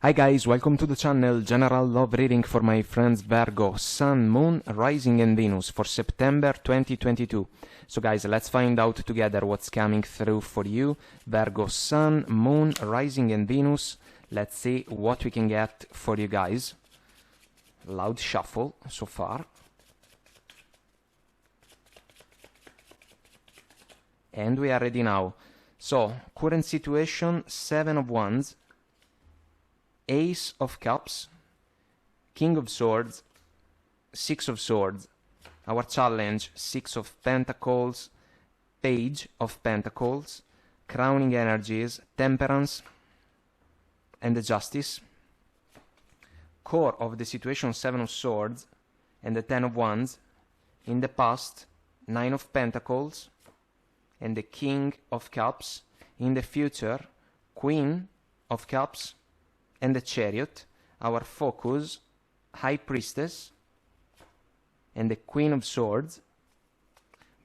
Hi guys, welcome to the channel. General love reading for my friends Virgo, Sun, Moon, Rising and Venus for September 2022. So guys, let's find out together what's coming through for you. Virgo, Sun, Moon, Rising and Venus. Let's see what we can get for you guys. Loud shuffle so far. And we are ready now. So, current situation, 7 of Wands, Ace of Cups, King of Swords, 6 of Swords. Our challenge, 6 of Pentacles, Page of Pentacles, crowning energies, Temperance, and the Justice. Core of the situation, 7 of Swords, and the 10 of Wands. In the past, 9 of Pentacles, and the King of Cups. In the future, Queen of Cups, and the Chariot. Our focus, High Priestess, and the Queen of Swords.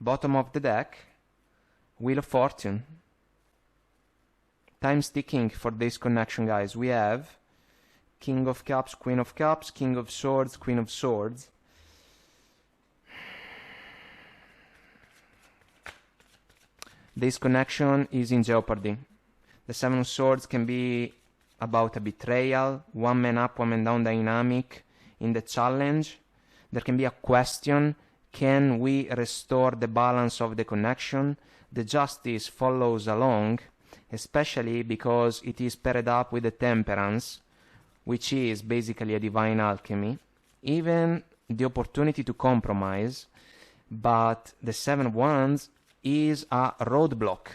Bottom of the deck, Wheel of Fortune. Time's ticking for this connection, guys. We have King of Cups, Queen of Cups, King of Swords, Queen of Swords. This connection is in jeopardy. The 7 of Swords can be about a betrayal, one man up, one man down dynamic. In the challenge, there can be a question, can we restore the balance of the connection? The Justice follows along, especially because it is paired up with the Temperance, which is basically a divine alchemy. Even the opportunity to compromise, but the 7 of Wands is a roadblock.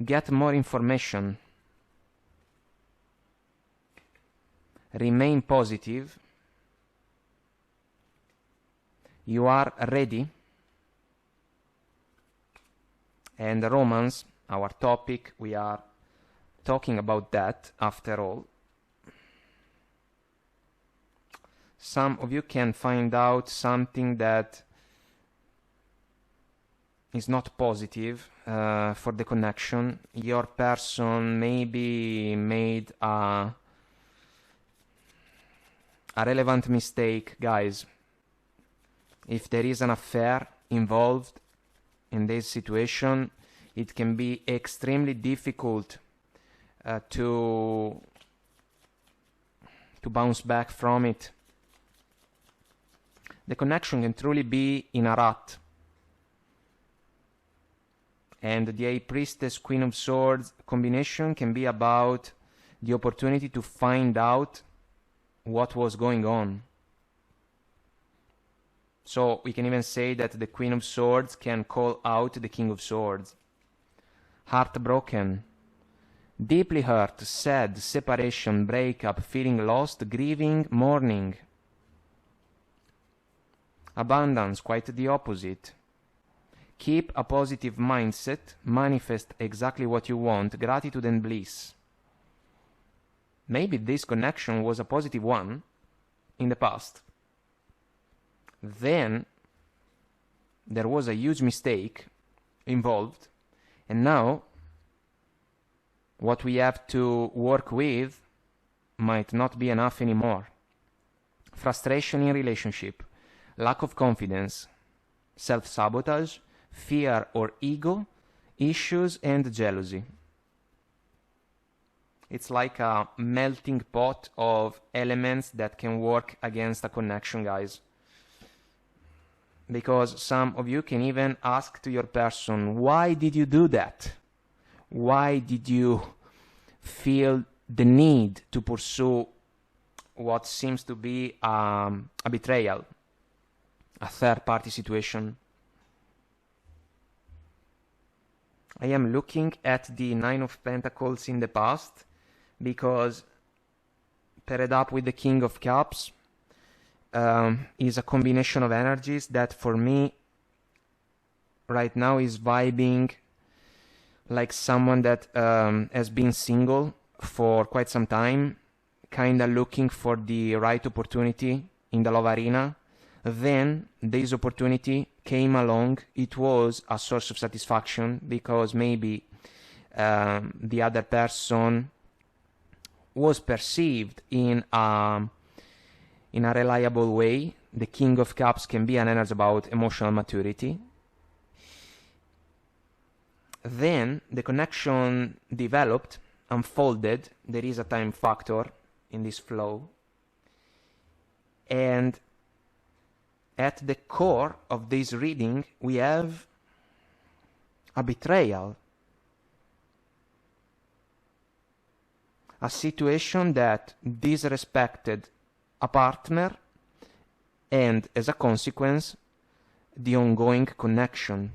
Get more information. Remain positive. You are ready. And romance, our topic, we are talking about that after all. Some of you can find out something that is not positive for the connection. Your person maybe made a relevant mistake, guys. If there is an affair involved in this situation, it can be extremely difficult to bounce back from it. The connection can truly be in a rut. And the High Priestess, Queen of Swords combination can be about the opportunity to find out what was going on. So we can even say that the Queen of Swords can call out the King of Swords. Heartbroken, deeply hurt, sad, separation, breakup, feeling lost, grieving, mourning. Abundance, quite the opposite. Keep a positive mindset, manifest exactly what you want, gratitude and bliss. Maybe this connection was a positive one in the past. Then there was a huge mistake involved, and now what we have to work with might not be enough anymore. Frustration in relationship, lack of confidence, self-sabotage, fear or ego, issues and jealousy. It's like a melting pot of elements that can work against a connection, guys. Because some of you can even ask to your person, why did you do that? Why did you feel the need to pursue what seems to be a betrayal, a third-party situation? I am looking at the 9 of Pentacles in the past, because paired up with the King of Cups is a combination of energies that for me right now is vibing like someone that has been single for quite some time, kinda looking for the right opportunity in the love arena. Then this opportunity came along, it was a source of satisfaction because maybe the other person was perceived in a reliable way. The King of Cups can be an energy about emotional maturity. Then the connection developed, unfolded. There is a time factor in this flow. And at the core of this reading, we have a betrayal. A situation that disrespected a partner and, as a consequence, the ongoing connection.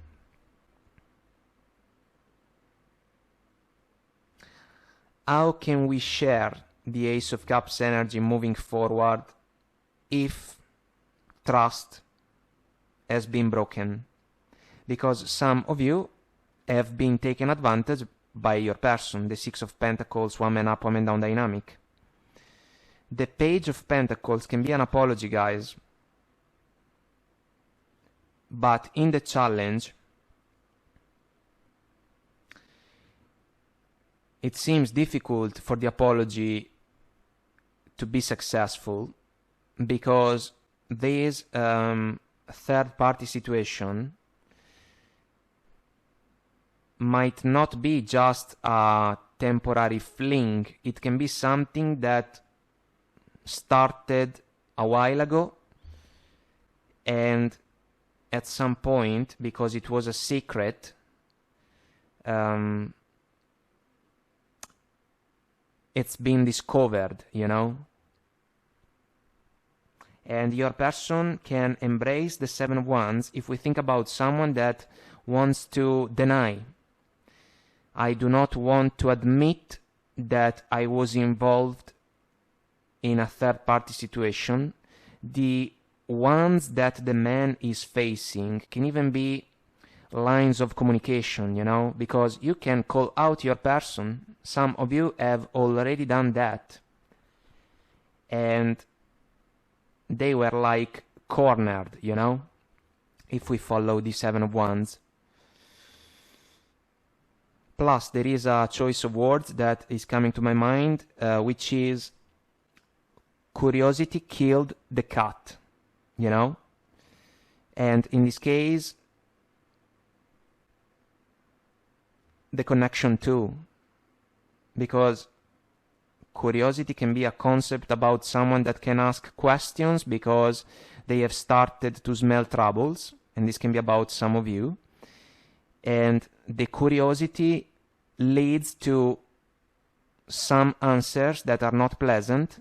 How can we share the Ace of Cups energy moving forward if trust has been broken? Because some of you have been taken advantage by your person, the Six of Pentacles, woman up, woman down dynamic. The Page of Pentacles can be an apology, guys. But in the challenge, it seems difficult for the apology to be successful because this third-party situation might not be just a temporary fling. It can be something that started a while ago, and at some point, because it was a secret, it's been discovered, you know? And your person can embrace the Seven of Wands if we think about someone that wants to deny. I do not want to admit that I was involved in a third-party situation. The ones that the man is facing can even be lines of communication, you know, because you can call out your person. Some of you have already done that. And they were like cornered, you know, if we follow the Seven of Wands. Plus, there is a choice of words that is coming to my mind, which is curiosity killed the cat, you know? And in this case, the connection too. Because curiosity can be a concept about someone that can ask questions because they have started to smell troubles, and this can be about some of you. And the curiosity leads to some answers that are not pleasant.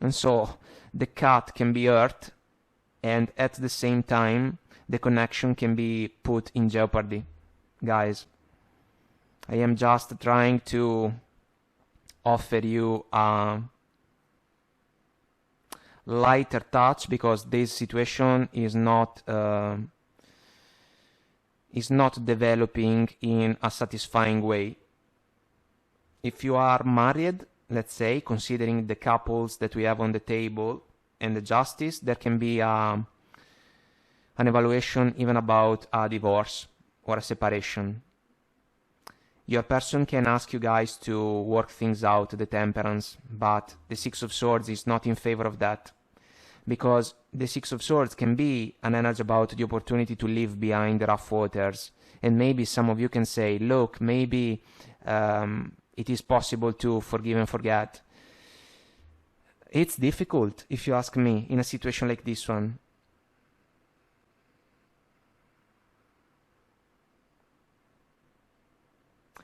And so the cat can be hurt, and at the same time, the connection can be put in jeopardy. Guys, I am just trying to offer you a lighter touch because this situation is not developing in a satisfying way. If you are married, let's say, considering the couples that we have on the table and the justice, there can be an evaluation even about a divorce or a separation. Your person can ask you guys to work things out, the temperance, but the Six of Swords is not in favor of that. Because the Six of Swords can be an energy about the opportunity to leave behind the rough waters. And maybe some of you can say, look, maybe it is possible to forgive and forget. It's difficult, if you ask me, in a situation like this one.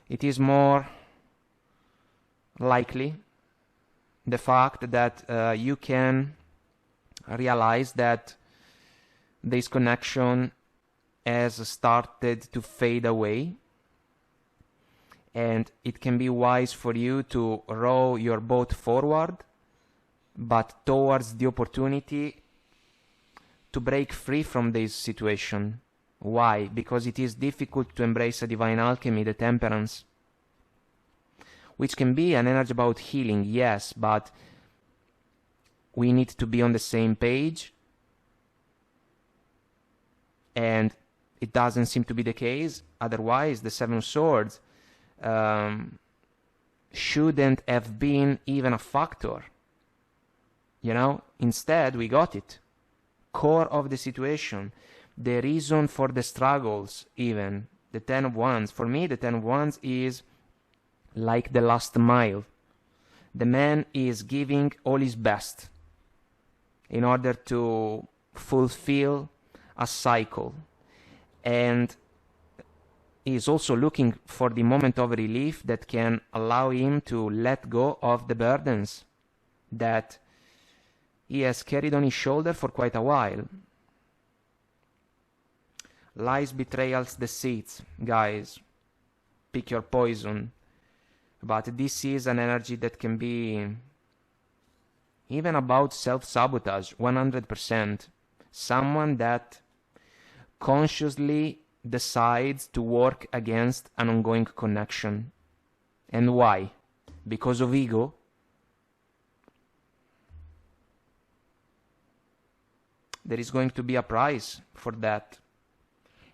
It is more likely the fact that you can realize that this connection has started to fade away, and it can be wise for you to row your boat forward, but towards the opportunity to break free from this situation. Why? Because it is difficult to embrace a divine alchemy, the temperance, which can be an energy about healing, yes, but we need to be on the same page. and it doesn't seem to be the case. Otherwise, the Seven of Swords shouldn't have been even a factor. You know, instead we got it. Core of the situation, the reason for the struggles, even the Ten of Wands. For me, the Ten of Wands is like the last mile. The man is giving all his best in order to fulfill a cycle, and he is also looking for the moment of relief that can allow him to let go of the burdens that he has carried on his shoulder for quite a while. Lies, betrayals, deceits, guys, pick your poison. But this is an energy that can be even about self-sabotage, 100%. Someone that consciously decides to work against an ongoing connection. And why? Because of ego? There is going to be a price for that.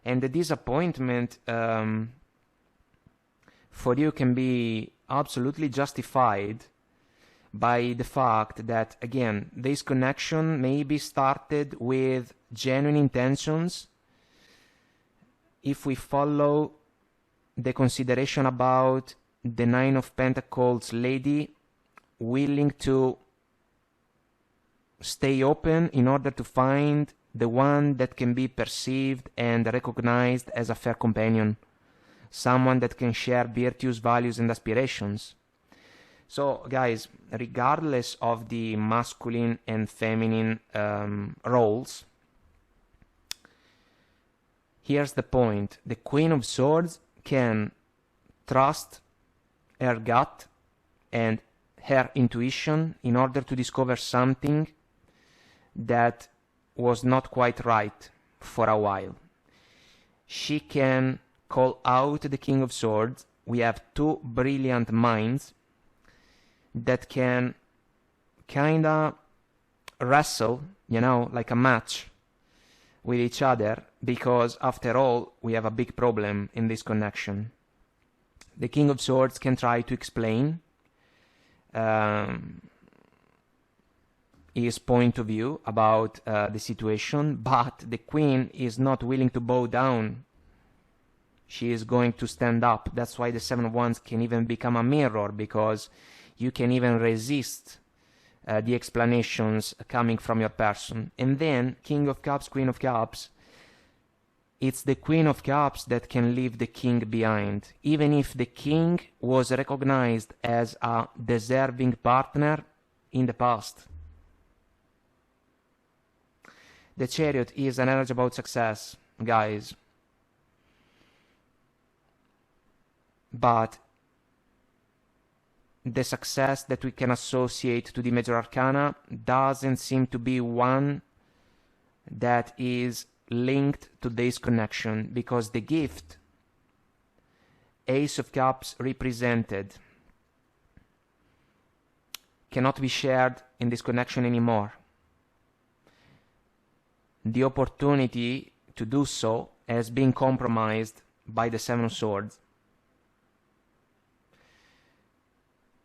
And the disappointment for you can be absolutely justified by the fact that, again, this connection maybe started with genuine intentions. If we follow the consideration about the Nine of Pentacles lady willing to stay open in order to find the one that can be perceived and recognized as a fair companion, someone that can share virtues, values, and aspirations. So, guys, regardless of the masculine and feminine roles, here's the point. The Queen of Swords can trust her gut and her intuition in order to discover something that was not quite right for a while. She can call out the King of Swords. We have two brilliant minds that can kinda wrestle, you know, like a match with each other, because after all, we have a big problem in this connection. The King of Swords can try to explain his point of view about the situation, but the Queen is not willing to bow down. She is going to stand up. That's why the Seven of Wands can even become a mirror, because you can even resist the explanations coming from your person. And then King of Cups, Queen of Cups, it's the Queen of Cups that can leave the King behind. Even if the King was recognized as a deserving partner in the past. The Chariot is an energy about success, guys. But the success that we can associate to the major arcana doesn't seem to be one that is linked to this connection, because the gift, Ace of Cups represented, cannot be shared in this connection anymore. The opportunity to do so has been compromised by the Seven of Swords.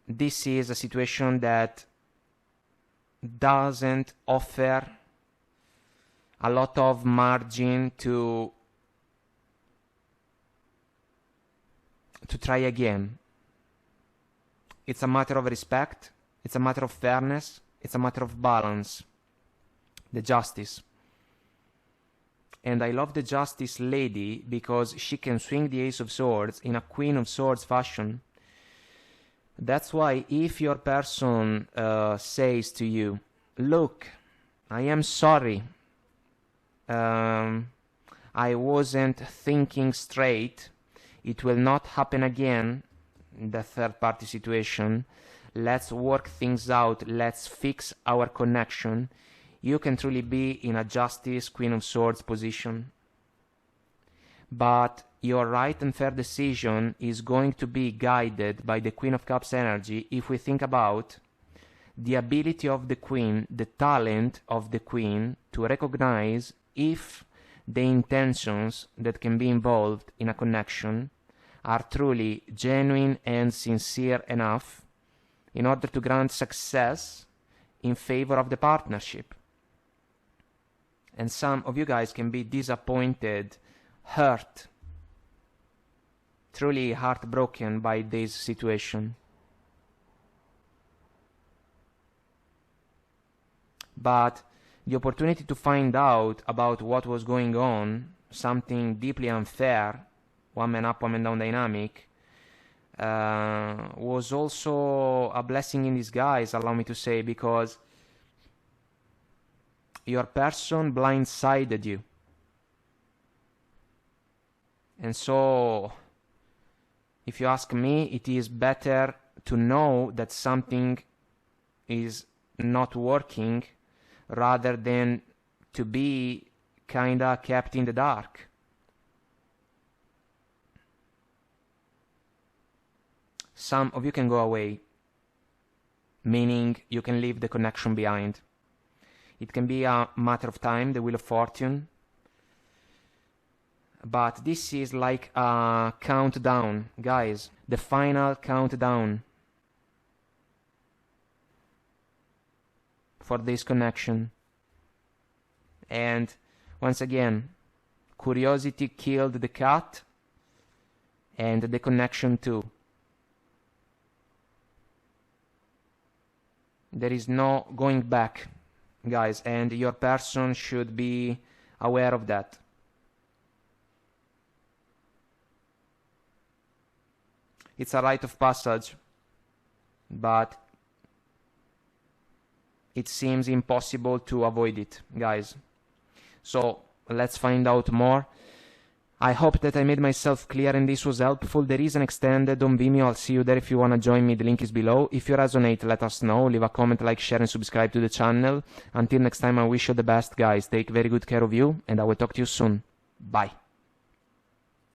This is a situation that doesn't offer a lot of margin to try again. It's a matter of respect, it's a matter of fairness, it's a matter of balance. The Justice. And I love the Justice lady because she can swing the Ace of Swords in a Queen of Swords fashion. That's why if your person says to you, look, I am sorry, I wasn't thinking straight, it will not happen again, the third party situation, let's work things out, let's fix our connection, you can truly be in a Justice, Queen of Swords position. But your right and fair decision is going to be guided by the Queen of Cups energy if we think about the ability of the Queen, the talent of the Queen to recognize if the intentions that can be involved in a connection are truly genuine and sincere enough in order to grant success in favor of the partnership. And some of you guys can be disappointed, hurt, truly heartbroken by this situation. But the opportunity to find out about what was going on, something deeply unfair, one man up, one man down dynamic, was also a blessing in disguise, allow me to say, because your person blindsided you. And so, if you ask me, it is better to know that something is not working rather than to be kinda kept in the dark. Some of you can go away, meaning you can leave the connection behind. It can be a matter of time, the wheel of fortune, but this is like a countdown, guys, the final countdown for this connection. And once again, curiosity killed the cat and the connection too. There is no going back, guys, and your person should be aware of that. It's a rite of passage, but it seems impossible to avoid it, guys. So let's find out more. I hope that I made myself clear and this was helpful. There is an extended on Vimeo. I'll see you there if you want to join me. The link is below. If you resonate, let us know. Leave a comment, like, share, and subscribe to the channel. Until next time, I wish you the best, guys. Take very good care of you, and I will talk to you soon. Bye.